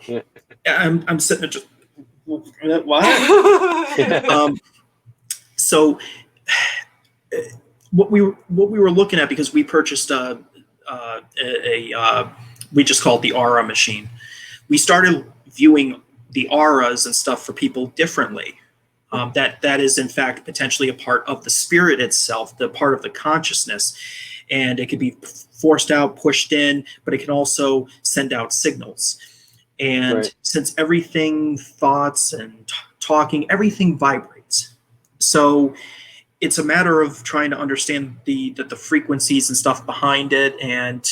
I'm sitting there just, what? So what we were looking at, because we purchased we just called the aura machine. We started viewing the auras and stuff for people differently. That is in fact potentially a part of the spirit itself, the part of the consciousness, and it could be forced out, pushed in, but it can also send out signals. And since everything, thoughts and talking, everything vibrates. So it's a matter of trying to understand the frequencies and stuff behind it, and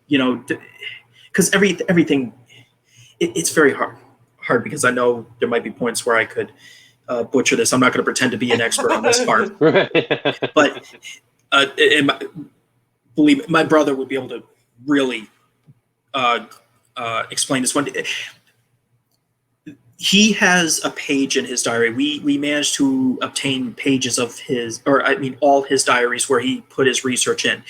because everything, it's very hard because I know there might be points where I could butcher this. I'm not going to pretend to be an expert on this part, but believe me, my brother would be able to really explain this one. He has a page in his diary. We managed to obtain pages of all his diaries where he put his research in.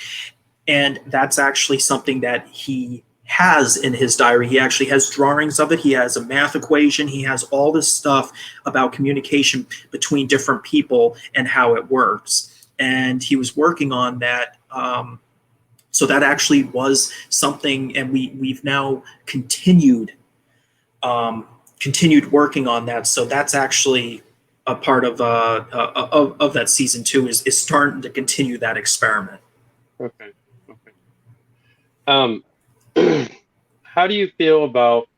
And that's actually something that he has in his diary. He actually has drawings of it. He has a math equation. He has all this stuff about communication between different people and how it works. And he was working on that. So that actually was something, and we've now continued working on that. So that's actually a part of that season 2 is starting to continue that experiment. Okay. How do you feel about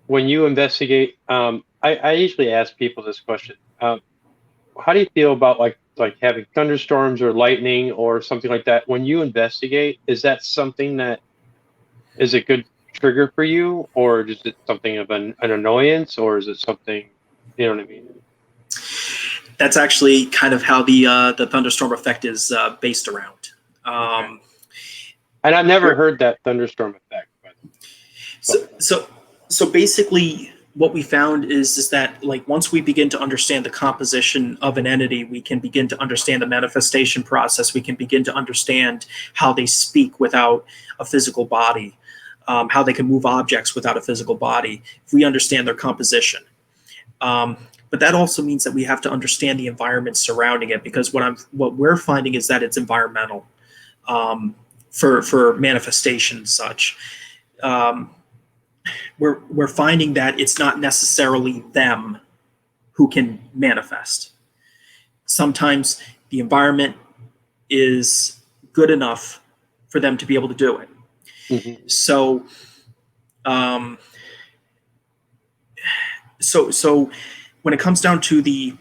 when you investigate? I usually ask people this question. How do you feel about like having thunderstorms or lightning or something like that? When you investigate, is that something that is a good trigger for you, or is it something of an annoyance, or is it something, you know what I mean? That's actually kind of how the thunderstorm effect is based around. And I've never heard that thunderstorm effect. So basically, what we found is that like once we begin to understand the composition of an entity, we can begin to understand the manifestation process. We can begin to understand how they speak without a physical body, how they can move objects without a physical body. If we understand their composition. But that also means that we have to understand the environment surrounding it, because what we're finding is that it's environmental for manifestation and such. We're finding that it's not necessarily them who can manifest. Sometimes the environment is good enough for them to be able to do it. Mm-hmm. So when it comes down to the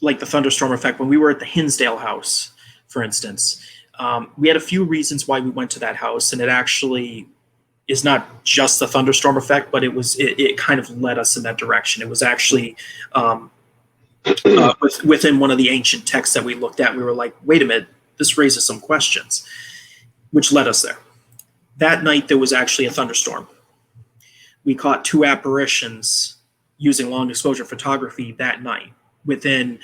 like the thunderstorm effect, when we were at the Hinsdale house, for instance, we had a few reasons why we went to that house, and it actually is not just the thunderstorm effect, but it kind of led us in that direction. It was actually within one of the ancient texts that we looked at. We were like, wait a minute, this raises some questions, which led us there. That night, there was actually a thunderstorm. We caught 2 apparitions using long exposure photography that night within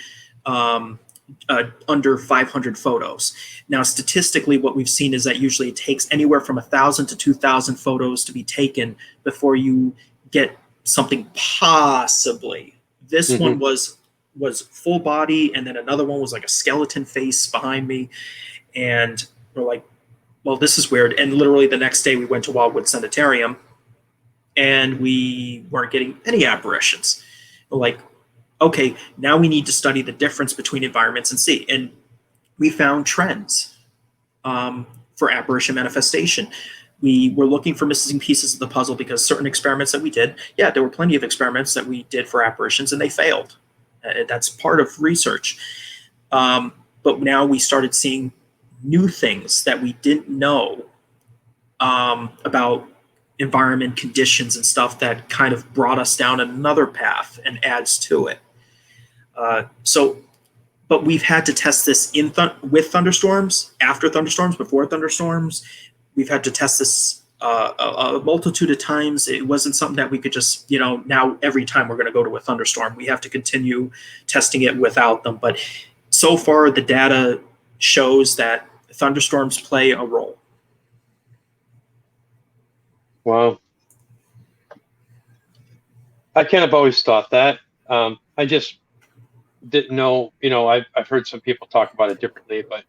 under 500 photos. Now, statistically, what we've seen is that usually it takes anywhere from 1,000 to 2,000 photos to be taken before you get something possibly. This one was full body, and then another one was like a skeleton face behind me. And we're like, well, this is weird. And literally the next day we went to Wildwood Sanitarium, and we weren't getting any apparitions. We're like, okay, now we need to study the difference between environments and see. And we found trends for apparition manifestation. We were looking for missing pieces of the puzzle because certain experiments that we did, there were plenty of experiments that we did for apparitions and they failed. That's part of research. But now we started seeing new things that we didn't know about environment conditions and stuff that kind of brought us down another path and adds to it. But we've had to test this with thunderstorms, after thunderstorms, before thunderstorms. We've had to test this a multitude of times. It wasn't something that we could just, now every time we're going to go to a thunderstorm, we have to continue testing it without them. But so far, the data shows that thunderstorms play a role. Wow. I kind of always thought that. I just didn't know, I've heard some people talk about it differently, but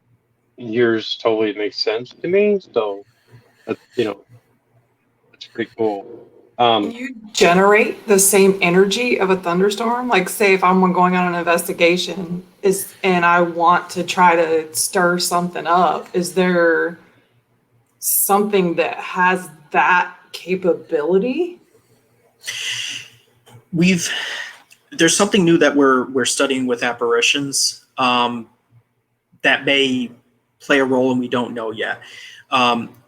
yours totally makes sense to me. So, that's pretty cool. Can you generate the same energy of a thunderstorm? Like, say, if I'm going on an investigation and I want to try to stir something up, is there something that has that capability? There's something new that we're studying with apparitions that may play a role, and we don't know yet.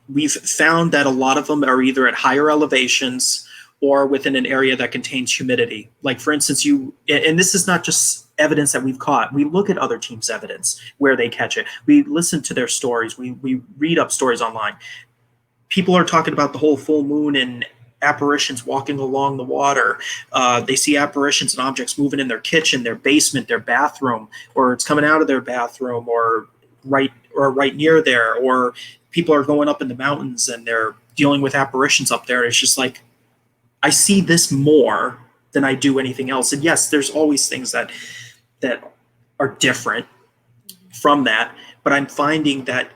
We've found that a lot of them are either at higher elevations or within an area that contains humidity. Like, for instance, and this is not just evidence that we've caught. We look at other teams' evidence where they catch it. We listen to their stories. We read up stories online. People are talking about the whole full moon and apparitions walking along the water. They see apparitions and objects moving in their kitchen, their basement, their bathroom, or it's coming out of their bathroom, or right near there, or people are going up in the mountains and they're dealing with apparitions up there. It's just like, I see this more than I do anything else. And yes, there's always things that are different from that, but I'm finding that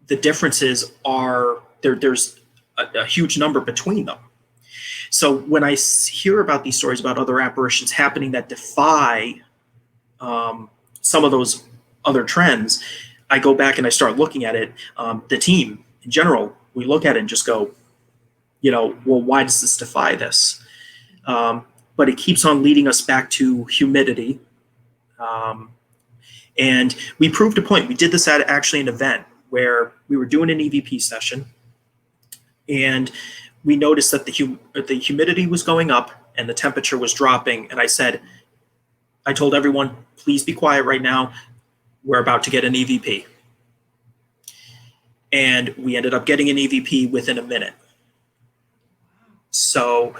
the differences are there's a huge number between them. So when I hear about these stories about other apparitions happening that defy some of those other trends, I go back and I start looking at it. The team in general, we look at it and just go, well, why does this defy this? But it keeps on leading us back to humidity. And we proved a point. We did this at actually an event where we were doing an EVP session, and we noticed that the humidity was going up and the temperature was dropping. And I told everyone, please be quiet right now. We're about to get an EVP. And we ended up getting an EVP within a minute. So,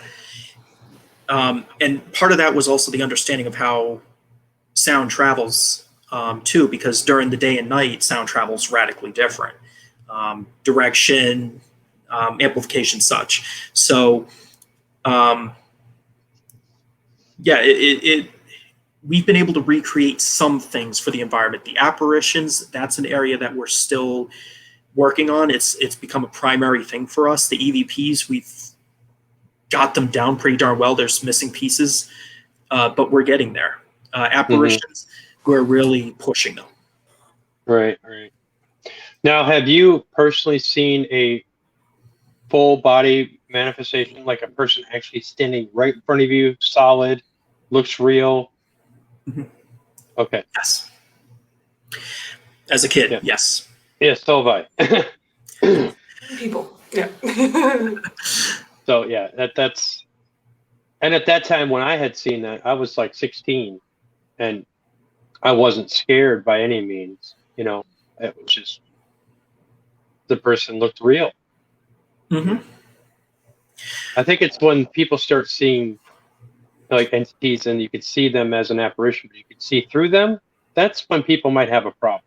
and part of that was also the understanding of how sound travels too, because during the day and night, sound travels radically different. Direction, amplification, such. So, we've been able to recreate some things for the environment. The apparitions, that's an area that we're still working on. It's become a primary thing for us. The EVPs, we've got them down pretty darn well. There's missing pieces, but we're getting there. Apparitions, we're really pushing them. Right. Now, have you personally seen a full body manifestation, like a person actually standing right in front of you, solid, looks real? Okay. Yes. As a kid, yes. Yeah, so have I. People. Yeah. So yeah, that's and at that time when I had seen that, I was like 16 and I wasn't scared by any means. You know, it was just the person looked real. Mm-hmm. I think it's when people start seeing like entities and you could see them as an apparition, but you could see through them. That's when people might have a problem.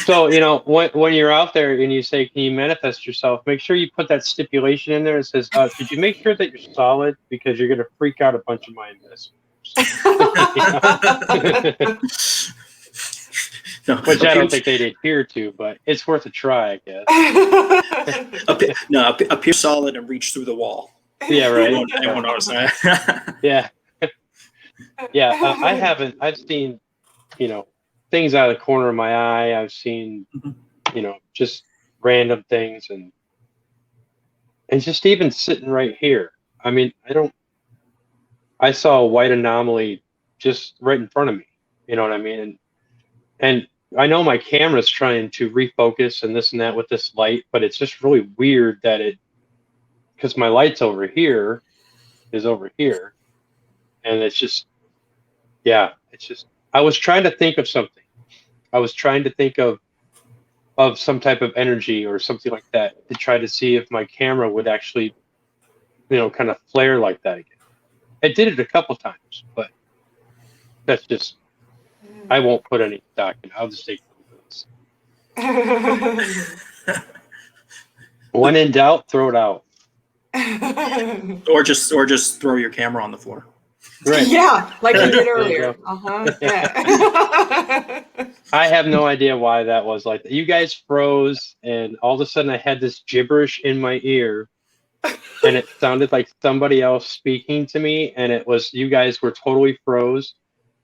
So, you know, when you're out there and you say, can you manifest yourself, make sure you put that stipulation in there. It says, could you make sure that you're solid because you're going to freak out a bunch of my investors. No, Which I don't think they'd adhere to, but it's worth a try, I guess. Appear solid and reach through the wall. Yeah, right. It won't notice that. Yeah. Yeah, I've seen, you know, things out of the corner of my eye. I've seen, you know, just random things and just even sitting right here. I mean, I saw a white anomaly just right in front of me. You know what I mean? And I know my camera's trying to refocus and this and that with this light, but it's just really weird that because my light's over here is over here. And it's just, I was trying to think of something. I was trying to think of some type of energy or something like that to try to see if my camera would actually, you know, kind of flare like that again. I did it a couple times, but that's just, I won't put any stock in. I'll just take this. When in doubt, throw it out. or just throw your camera on the floor. Right. Yeah, like you did earlier. Yeah. I have no idea why that was like that. You guys froze, and all of a sudden I had this gibberish in my ear, and it sounded like somebody else speaking to me, and it was you guys were totally froze,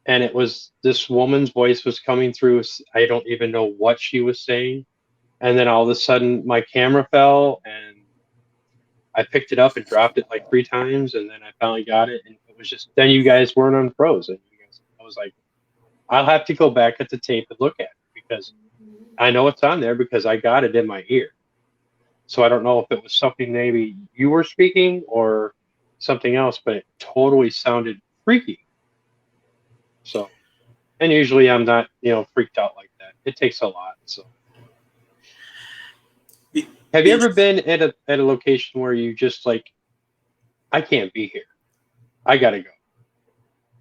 and it was this woman's voice was coming through. I don't even know what she was saying, and then all of a sudden my camera fell, and I picked it up and dropped it like 3 times, and then I finally got it, and it was just then you guys weren't unfrozen. I was like, I'll have to go back at the tape and look at it because I know it's on there because I got it in my ear. So I don't know if it was something maybe you were speaking or something else, but it totally sounded freaky. So, and usually I'm not, you know, freaked out like that. It takes a lot. So, have you ever been at a location where you just like, I can't be here. I gotta go.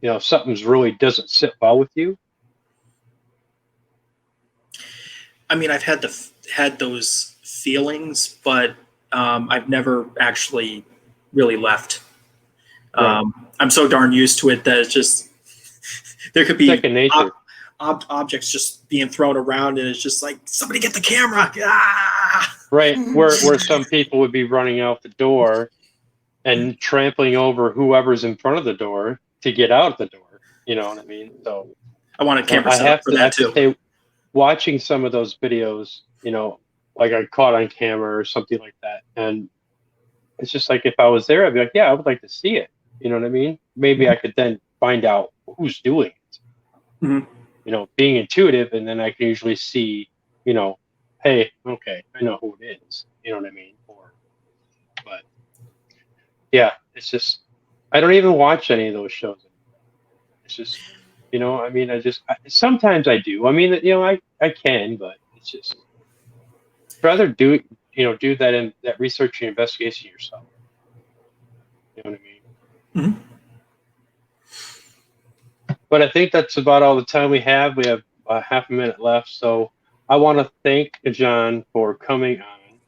You know, something's really doesn't sit well with you. I mean, I've had those feelings, but I've never actually really left. Right. I'm so darn used to it that it's just there could be second nature. Objects just being thrown around, and it's just like somebody get the camera. Ah! Right, where some people would be running out the door and trampling over whoever's in front of the door to get out the door. You know what I mean? So I want a camera set up for that too. Say, watching some of those videos, you know, like I caught on camera or something like that, and it's just like if I was there, I'd be like, yeah, I would like to see it. You know what I mean? Maybe I could then find out who's doing it. Mm-hmm. You know, being intuitive, and then I can usually see, you know, hey, okay, I know who it is. You know what I mean? But yeah, it's just I don't even watch any of those shows anymore. It's just, you know, I mean, sometimes I do. I mean, you know, I can, but it's just I'd rather do that research and investigation yourself. You know what I mean? Mm-hmm. But I think that's about all the time we have. We have half a minute left, so I want to thank John for coming on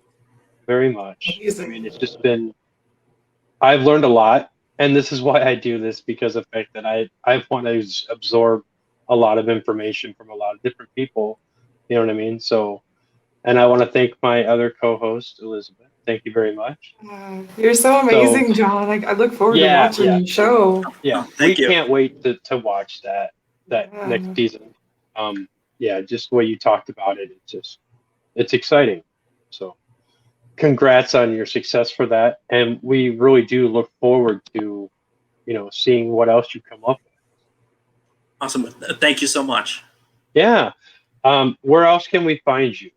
very much. I mean, it's just been, I've learned a lot, and this is why I do this, because of the fact that I want to absorb a lot of information from a lot of different people. You know what I mean? So, and I want to thank my other co-host, Elizabeth. Thank you very much. You're so amazing, John. Like, I look forward to watching your show. Yeah, we can't wait to watch that next season. Just the way you talked about it, it's exciting. So, congrats on your success for that, and we really do look forward to, you know, seeing what else you come up with. Awesome. Thank you so much. Yeah. Where else can we find you?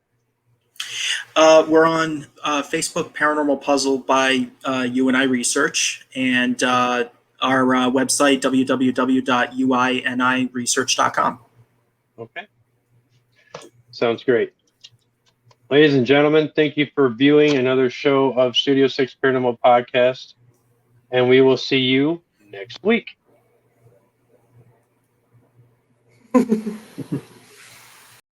We're on Facebook, Paranormal Puzzle by Uini Research, and our website, www.uiniresearch.com. Okay. Sounds great. Ladies and gentlemen, thank you for viewing another show of Studio 6 Paranormal Podcast, and we will see you next week.